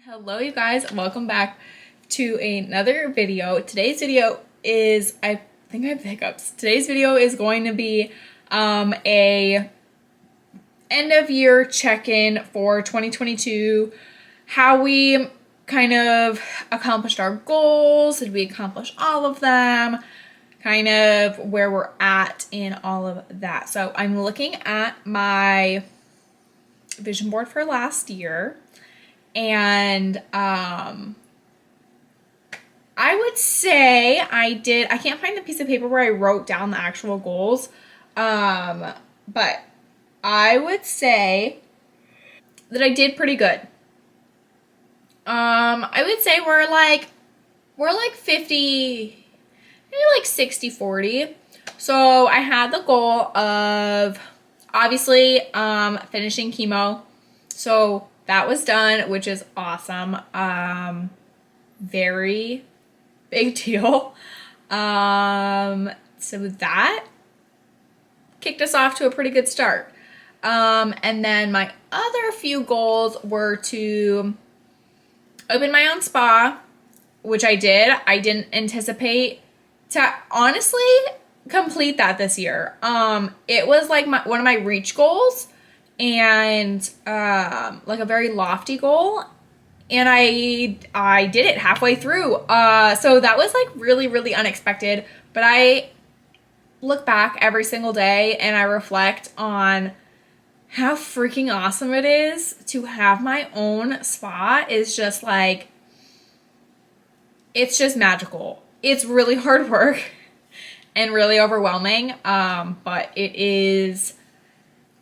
Hello you guys, welcome back to another video. Today's video is, I think I have the hiccups. Today's video is going to be a end of year check-in for 2022, how we kind of accomplished our goals, did we accomplish all of them, kind of where we're at in all of that. So I'm looking at my vision board for last year. And I would say I can't find the piece of paper where I wrote down the actual goals. But I would say that I did pretty good. I would say we're like 50, maybe like 60-40. So I had the goal of obviously finishing chemo. So that was done, which is awesome. Very big deal. So that kicked us off to a pretty good start. And then my other few goals were to open my own spa, which I did. I didn't anticipate to honestly complete that this year. It was like one of my reach goals, and like a very lofty goal, and I did it halfway through. So that was like really unexpected, but I look back every single day and I reflect on how freaking awesome it is to have my own spa. Is just like, it's just magical. It's really hard work and really overwhelming, but it is.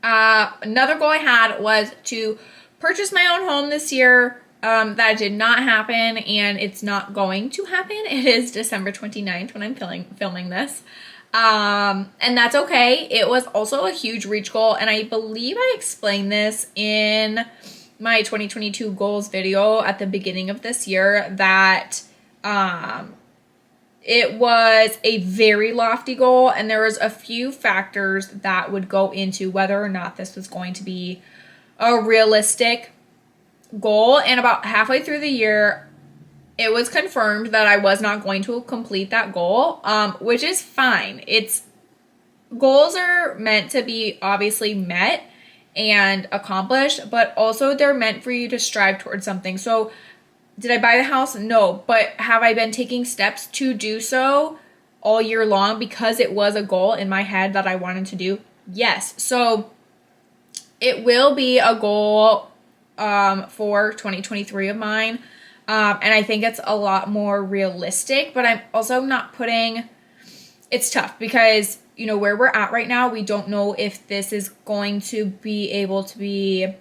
Another goal I had was to purchase my own home this year. That did not happen, and it's not going to happen. It is December 29th when I'm filming this. And that's okay. It was also a huge reach goal, and I believe I explained this in my 2022 goals video at the beginning of this year, that it was a very lofty goal, and there was a few factors that would go into whether or not this was going to be a realistic goal. And about halfway through the year, it was confirmed that I was not going to complete that goal, which is fine. Goals are meant to be obviously met and accomplished, but also they're meant for you to strive towards something. So did I buy the house? No. But have I been taking steps to do so all year long because it was a goal in my head that I wanted to do? Yes. So it will be a goal for 2023 of mine. And I think it's a lot more realistic, but I'm also not putting... It's tough because, you know, where we're at right now, we don't know if this is going to be able to be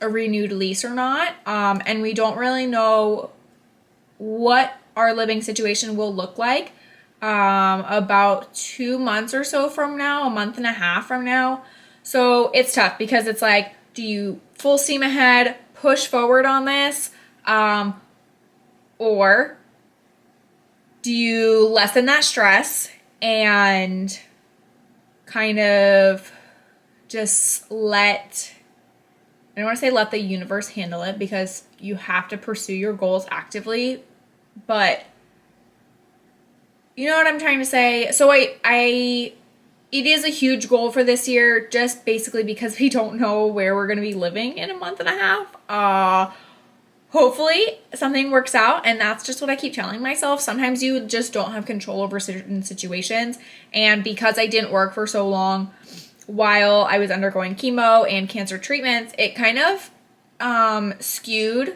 a renewed lease or not, and we don't really know what our living situation will look like about 2 months or so from now, a month and a half from now. So it's tough because it's like, do you full steam ahead, push forward on this, or do you lessen that stress and kind of just I don't want to say let the universe handle it, because you have to pursue your goals actively, but you know what I'm trying to say. So it is a huge goal for this year, just basically because we don't know where we're going to be living in a month and a half. Hopefully something works out, and that's just what I keep telling myself. Sometimes you just don't have control over certain situations, and because I didn't work for so long while I was undergoing chemo and cancer treatments, it kind of skewed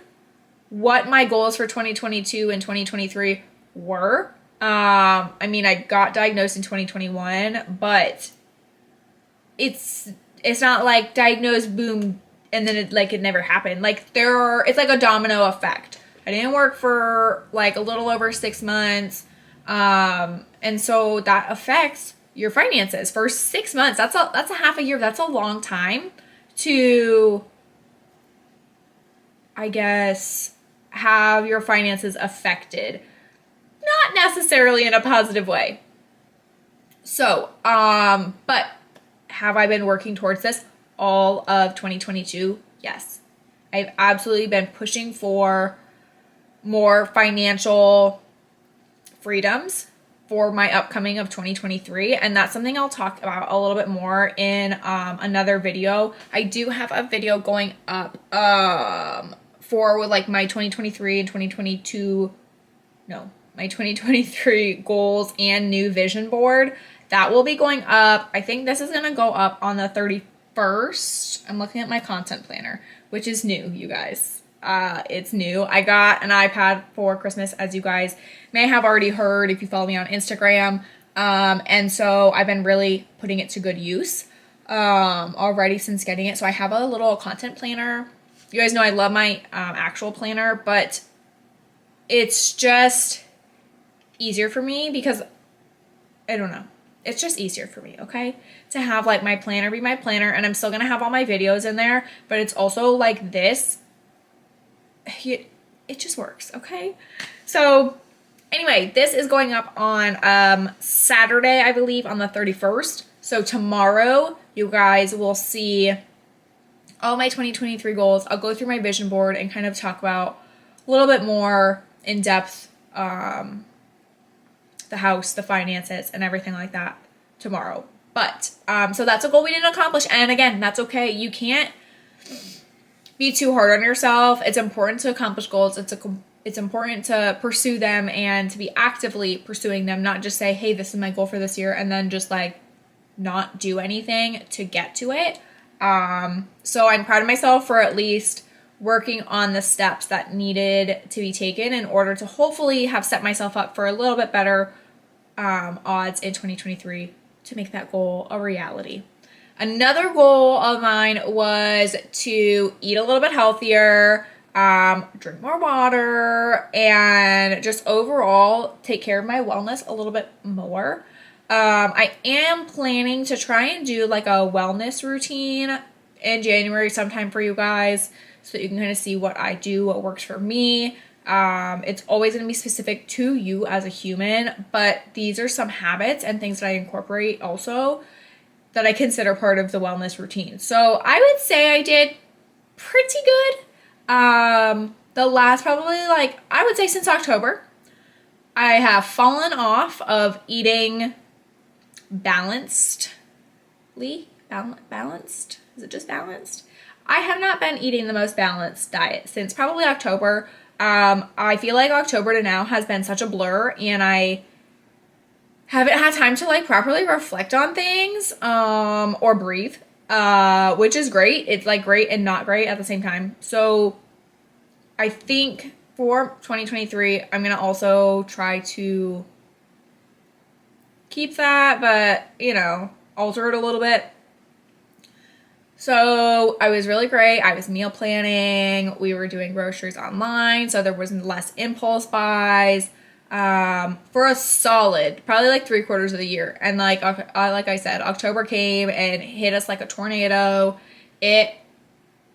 what my goals for 2022 and 2023 were. I mean, I got diagnosed in 2021, but it's not like diagnosed, boom, and then it never happened. Like it's like a domino effect. I didn't work for like a little over 6 months. And so that affects your finances for 6 months. That's a half a year. That's a long time to, I guess, have your finances affected. Not necessarily in a positive way. So, but have I been working towards this all of 2022? Yes. I've absolutely been pushing for more financial freedoms for my upcoming of 2023, and that's something I'll talk about a little bit more in another video. I do have a video going up for with like my 2023 and 2022 my 2023 goals and new vision board. That will be going up. I think this is going to go up on the 31st. I'm looking at my content planner, which is new, you guys. It's new. I got an iPad for Christmas, as you guys may have already heard if you follow me on Instagram. And so I've been really putting it to good use already since getting it. So I have a little content planner. You guys know I love my actual planner, but it's just easier for me because I don't know. It's just easier for me, okay? To have like my planner be my planner, and I'm still going to have all my videos in there, but it's also like this. It just works, okay? So anyway, this is going up on Saturday, I believe, on the 31st. So tomorrow, you guys will see all my 2023 goals. I'll go through my vision board and kind of talk about a little bit more in depth the house, the finances, and everything like that tomorrow. But so that's a goal we didn't accomplish, and again, that's okay. You can't be too hard on yourself. It's important to accomplish goals. It's important to pursue them and to be actively pursuing them, not just say, hey, this is my goal for this year, and then just like not do anything to get to it. So I'm proud of myself for at least working on the steps that needed to be taken in order to hopefully have set myself up for a little bit better odds in 2023 to make that goal a reality. Another goal of mine was to eat a little bit healthier, drink more water, and just overall take care of my wellness a little bit more. I am planning to try and do like a wellness routine in January sometime for you guys, so that you can kind of see what I do, what works for me. It's always going to be specific to you as a human, but these are some habits and things that I incorporate also that I consider part of the wellness routine. So I would say I did pretty good. The last probably like, I would say since October, I have fallen off of eating balanced? Is it just balanced? I have not been eating the most balanced diet since probably October. I feel like October to now has been such a blur, and I haven't had time to like properly reflect on things, or breathe, which is great. It's like great and not great at the same time. So I think for 2023, I'm going to also try to keep that, but you know, alter it a little bit. So I was really great. I was meal planning. We were doing groceries online, so there was less impulse buys for a solid, probably like 3/4 of the year. And like I said, October came and hit us like a tornado. It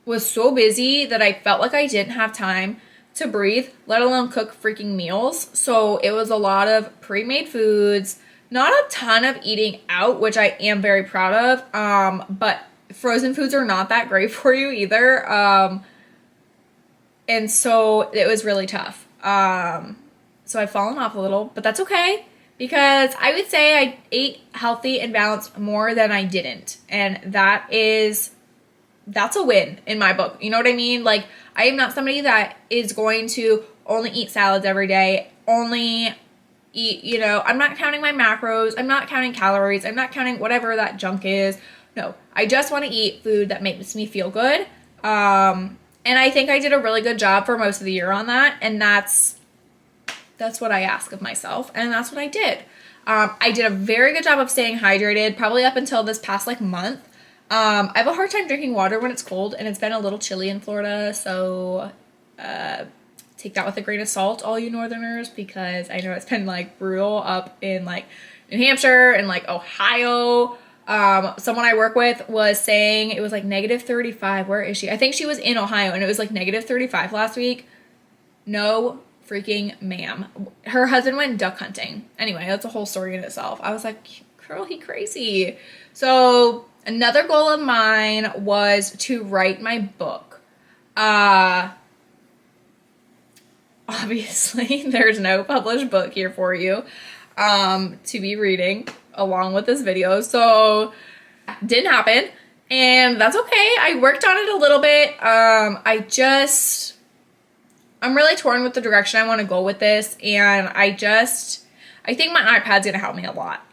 was so busy that I felt like I didn't have time to breathe, let alone cook freaking meals. So it was a lot of pre-made foods, not a ton of eating out, which I am very proud of. But frozen foods are not that great for you either. And so it was really tough. So I've fallen off a little, but that's okay, because I would say I ate healthy and balanced more than I didn't. And that's a win in my book. You know what I mean? Like, I am not somebody that is going to only eat salads every day, only eat, you know, I'm not counting my macros. I'm not counting calories. I'm not counting whatever that junk is. No, I just want to eat food that makes me feel good. And I think I did a really good job for most of the year on that. And that's what I ask of myself. And that's what I did. I did a very good job of staying hydrated, probably up until this past like month. I have a hard time drinking water when it's cold, and it's been a little chilly in Florida. So take that with a grain of salt, all you northerners, because I know it's been like brutal up in like New Hampshire and like Ohio. Someone I work with was saying it was like -35. Where is she? I think she was in Ohio, and it was like -35 last week. No freaking ma'am. Her husband went duck hunting. Anyway, that's a whole story in itself. I was like, girl, he crazy. So another goal of mine was to write my book. Obviously, there's no published book here for you to be reading along with this video. So, didn't happen. And that's okay. I worked on it a little bit. I'm really torn with the direction I want to go with this. And I think my iPad's going to help me a lot.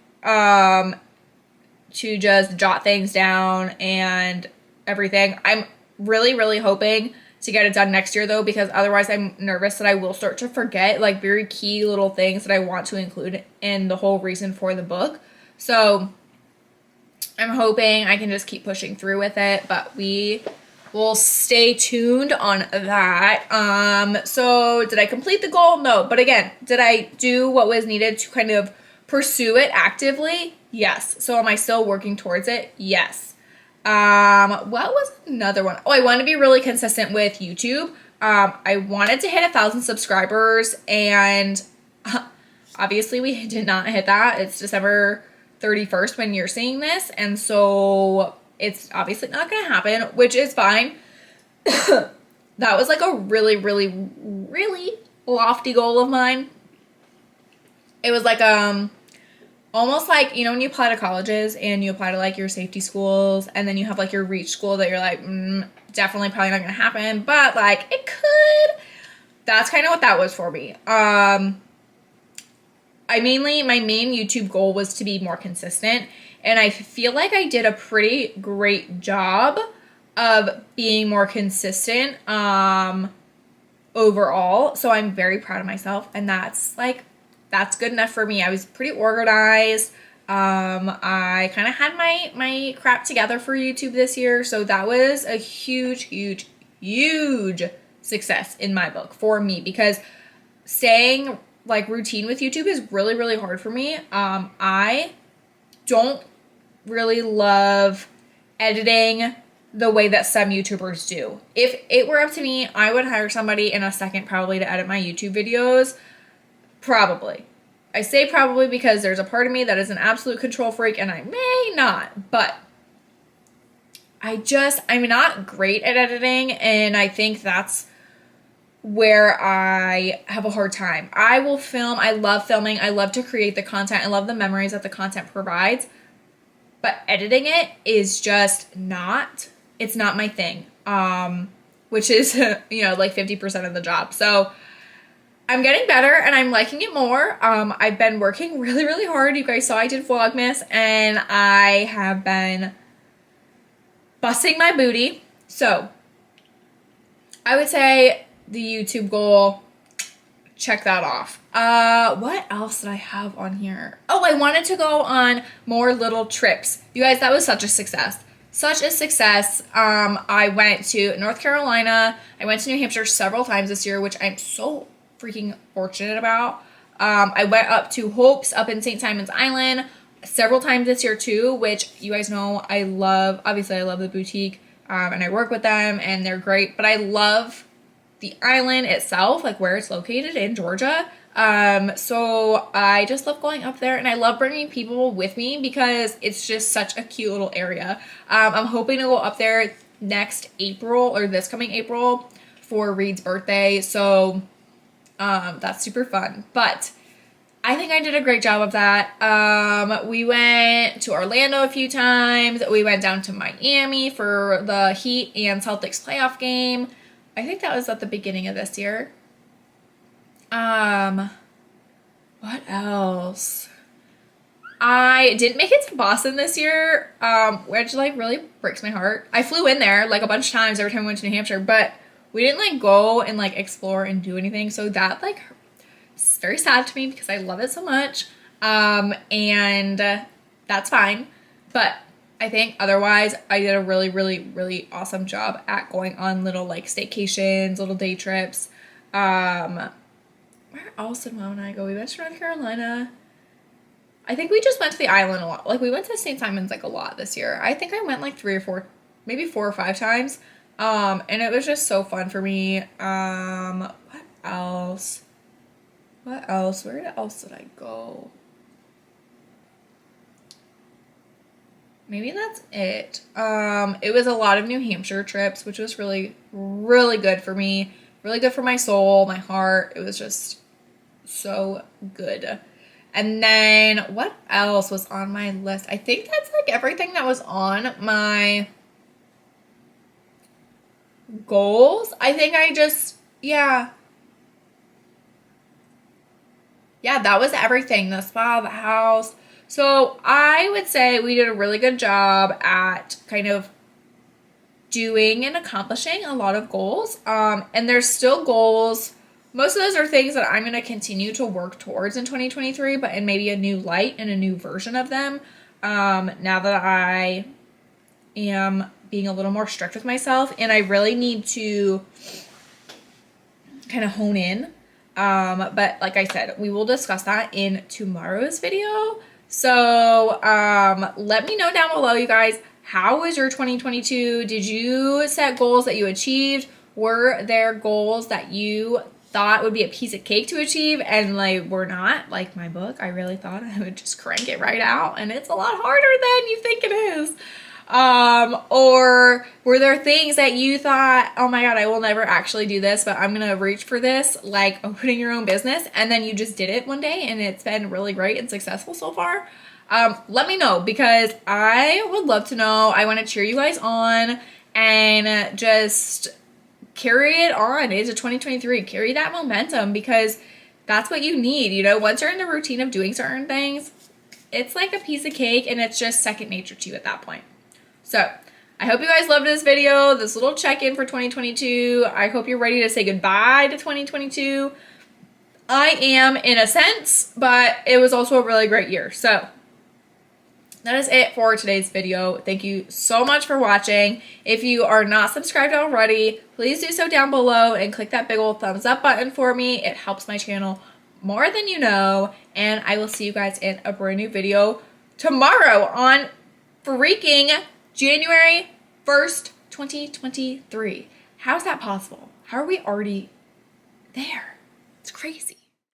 To just jot things down and everything. I'm really, really hoping to get it done next year though, because otherwise I'm nervous that I will start to forget like very key little things that I want to include in the whole reason for the book. So I'm hoping I can just keep pushing through with it, but we will stay tuned on that. So did I complete the goal? No. But again, did I do what was needed to kind of pursue it actively? Yes. So am I still working towards it? Yes. What was another one? Oh, I want to be really consistent with YouTube. I wanted to hit 1,000 subscribers, and obviously we did not hit that. It's December 31st when you're seeing this, and so it's obviously not going to happen, which is fine. That was like a really, really, really lofty goal of mine. It was like, almost like, you know, when you apply to colleges and you apply to like your safety schools and then you have like your reach school that you're like, definitely probably not going to happen, but like it could. That's kind of what that was for me. My main YouTube goal was to be more consistent, and I feel like I did a pretty great job of being more consistent, overall. So I'm very proud of myself, and that's good enough for me. I was pretty organized. I kind of had my crap together for YouTube this year. So that was a huge, huge, huge success in my book for me, because staying like routine with YouTube is really, really hard for me. I don't really love editing the way that some YouTubers do. If it were up to me, I would hire somebody in a second probably to edit my YouTube videos. Probably. I say probably because there's a part of me that is an absolute control freak, and I may not, but I'm not great at editing, and I think that's where I have a hard time. I will film. I love filming. I love to create the content. I love the memories that the content provides, but editing it is just it's not my thing, which is, like 50% of the job. So I'm getting better and I'm liking it more. I've been working really, really hard. You guys saw I did Vlogmas, and I have been busting my booty. So I would say the YouTube goal, check that off. What else did I have on here? Oh, I wanted to go on more little trips. You guys, that was such a success. Such a success. I went to North Carolina. I went to New Hampshire several times this year, which I'm so freaking fortunate about. I went up to Hope's up in St. Simon's Island several times this year too, which you guys know I love. Obviously, I love the boutique, and I work with them, and they're great. But I love the island itself, like where it's located in Georgia. So I just love going up there, and I love bringing people with me because it's just such a cute little area. I'm hoping to go up there next April, or this coming April, for Reed's birthday. So that's super fun. But I think I did a great job of that. We went to Orlando a few times. We went down to Miami for the Heat and Celtics playoff game. I think that was at the beginning of this year. What else? I didn't make it to Boston this year, which like really breaks my heart. I flew in there like a bunch of times every time we went to New Hampshire, but we didn't like go and like explore and do anything. So that like is very sad to me because I love it so much. And that's fine. But I think otherwise I did a really, really, really awesome job at going on little like staycations, little day trips. Where else did Mom and I go? We went to North Carolina. I think we just went to the island a lot. Like we went to St. Simon's like a lot this year. I think I went like 3 or 4, maybe 4 or 5 times. And it was just so fun for me. What else? Where else did I go? maybe that's it. It was a lot of New Hampshire trips, which was really, really good for me. Really good for my soul, my heart. It was just so good. And then what else was on my list? I think that's like everything that was on my goals. I think I just, yeah, that was everything. The spa, the house. So I would say we did a really good job at kind of doing and accomplishing a lot of goals. And there's still goals. Most of those are things that I'm going to continue to work towards in 2023, but in maybe a new light and a new version of them. Now that I am being a little more strict with myself, and I really need to kind of hone in. But like I said, we will discuss that in tomorrow's video. So let me know down below, you guys. How was your 2022? Did you set goals that you achieved? Were there goals that you thought would be a piece of cake to achieve and like were not? Like my book, I really thought I would just crank it right out, and it's a lot harder than you think it is. Or were there things that you thought, oh my God, I will never actually do this, but I'm gonna reach for this, like opening your own business, and then you just did it one day and it's been really great and successful so far? Let me know, because I would love to know. I want to cheer you guys on and just carry it on into 2023. Carry that momentum, because that's what you need. You know, once you're in the routine of doing certain things, it's like a piece of cake and it's just second nature to you at that point. So I hope you guys loved this video, this little check-in for 2022. I hope you're ready to say goodbye to 2022. I am, in a sense, but it was also a really great year. So that is it for today's video. Thank you so much for watching. If you are not subscribed already, please do so down below and click that big old thumbs up button for me. It helps my channel more than you know. And I will see you guys in a brand new video tomorrow on freaking January 1st, 2023. How is that possible? How are we already there? It's crazy.